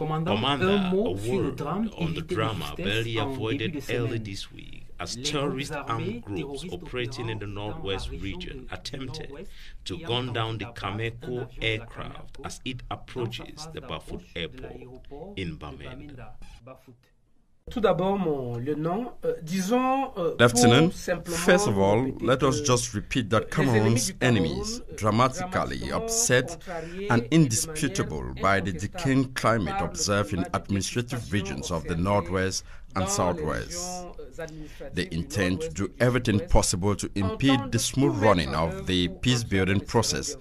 Commander, a word on the drama barely avoided early this week as terrorist armed groups operating in the northwest region attempted to gun down the Cameco aircraft as it approaches the Bafut airport in Bamenda. Tout d'abord, le nom, disons, Lieutenant, first of all, let us just repeat that Cameroon's enemies, dramatically upset and indisputable by the decaying climate observed in administrative regions of the northwest and southwest. They intend to do everything possible to impede the smooth running of the peace-building process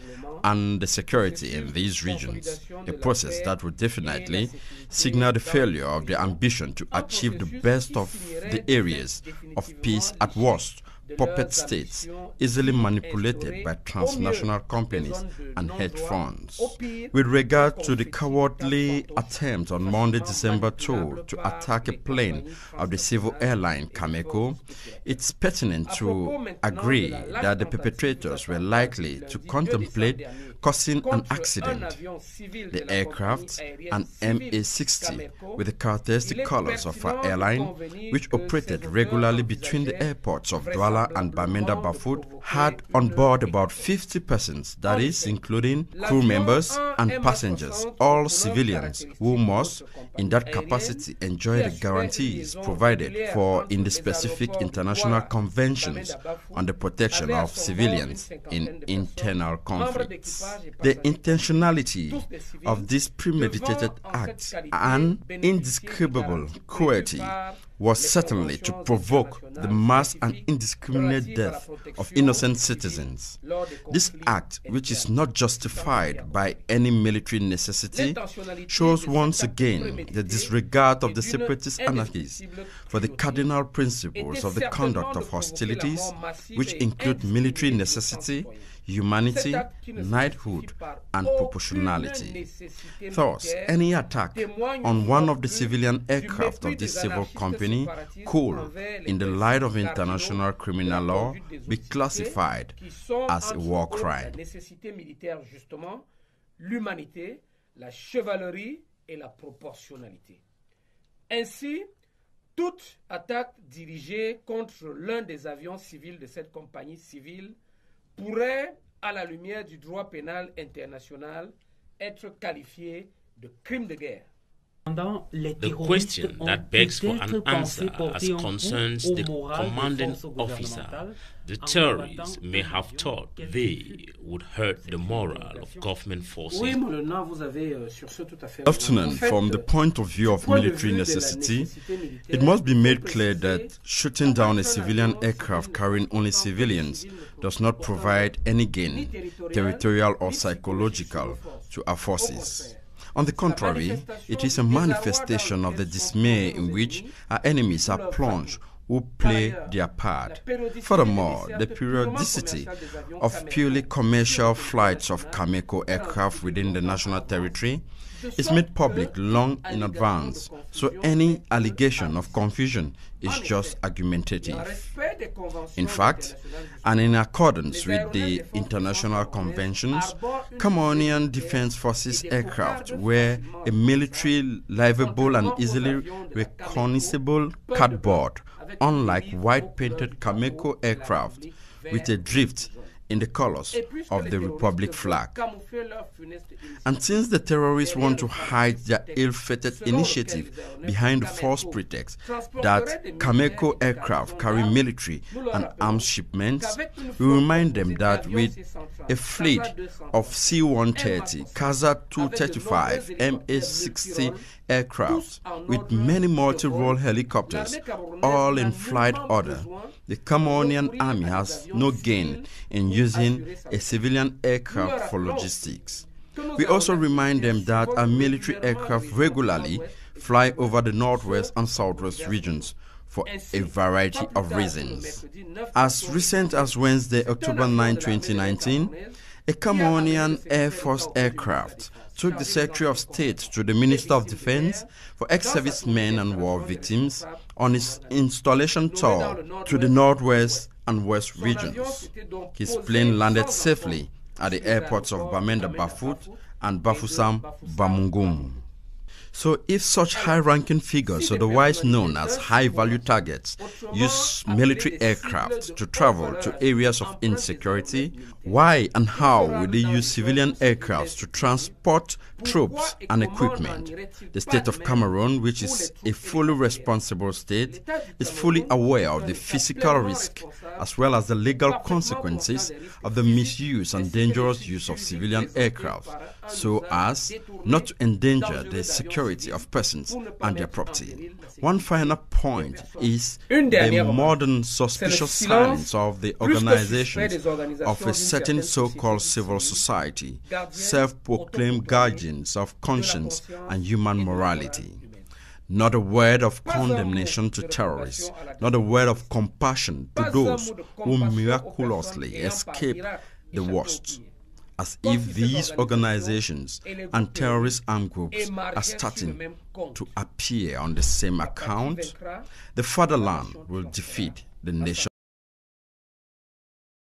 and the security in these regions, a process that would definitely signal the failure of their ambition to achieve the best of the areas of peace at worst, puppet states easily manipulated by transnational companies and hedge funds. With regard to the cowardly attempt on Monday, December 2 to attack a plane of the civil airline Cameco, it's pertinent to agree that the perpetrators were likely to contemplate causing an accident. The aircraft, an MA-60 with the characteristic colors of our airline, which operated regularly between the airports of Douala and Bamenda Bafut, had on board about 50 persons, that is, including crew members and passengers, all civilians who must, in that capacity, enjoy the guarantees provided for in the specific international conventions on the protection of civilians in internal conflicts. The intentionality of this premeditated act and indescribable cruelty was certainly to provoke the mass and indiscriminate death of innocent citizens. This act, which is not justified by any military necessity, shows once again the disregard of the separatist anarchists for the cardinal principles of the conduct of hostilities, which include military necessity, humanity, knighthood, and proportionality. Thus, any attack on one of the civilian aircraft of this civil company could, in the light of international criminal law, be classified as a war crime. L'humanité, la chevalerie et la proportionnalité. Ainsi, toute attaque dirigée contre l'un des avions civils de cette compagnie civile pourrait, à la lumière du droit pénal international, être qualifiée de crime de guerre. The question that begs for an answer as concerns the commanding officer, the terrorists may have thought they would hurt the morale of government forces. Lieutenant, from the point of view of military necessity, it must be made clear that shooting down a civilian aircraft carrying only civilians does not provide any gain, territorial or psychological, to our forces. On the contrary, it is a manifestation of the dismay in which our enemies are plunged who play their part. Furthermore, the periodicity of purely commercial flights of Cameco aircraft within the national territory is made public long in advance, so any allegation of confusion is just argumentative. In fact, and in accordance with the international conventions, Cameroonian Defense Forces aircraft were a military livable and easily recognizable cardboard, unlike white-painted Cameco aircraft with a drift in the colors of the Republic flag. And since the terrorists want to hide their ill-fated initiative behind the false pretext that Cameco aircraft carry military and arms shipments, we remind them that with a fleet of C-130, Casa 235, MA-60 aircraft, with many multi-role helicopters, all in flight order, the Cameroonian army has no gain in using a civilian aircraft for logistics. We also remind them that our military aircraft regularly fly over the northwest and southwest regions for a variety of reasons. As recent as Wednesday, October 9, 2019, a Cameroonian Air Force aircraft took the Secretary of State to the Minister of Defense for ex-servicemen and war victims on his installation tour to the northwest and west regions. His plane landed safely at the airports of Bamenda Bafut and Bafoussam Bamungum. So if such high-ranking figures, otherwise known as high-value targets, use military aircraft to travel to areas of insecurity, why and how will they use civilian aircraft to transport troops and equipment? The state of Cameroon, which is a fully responsible state, is fully aware of the physical risk as well as the legal consequences of the misuse and dangerous use of civilian aircraft, so as not to endanger the security of persons and their property. One final point is the modern suspicious silence of the organizations of a certain so-called civil society, self-proclaimed guardians of conscience and human morality. Not a word of condemnation to terrorists, not a word of compassion to those who miraculously escape the worst. As if these organizations and terrorist armed groups are starting to appear on the same account, the fatherland will defeat the nation.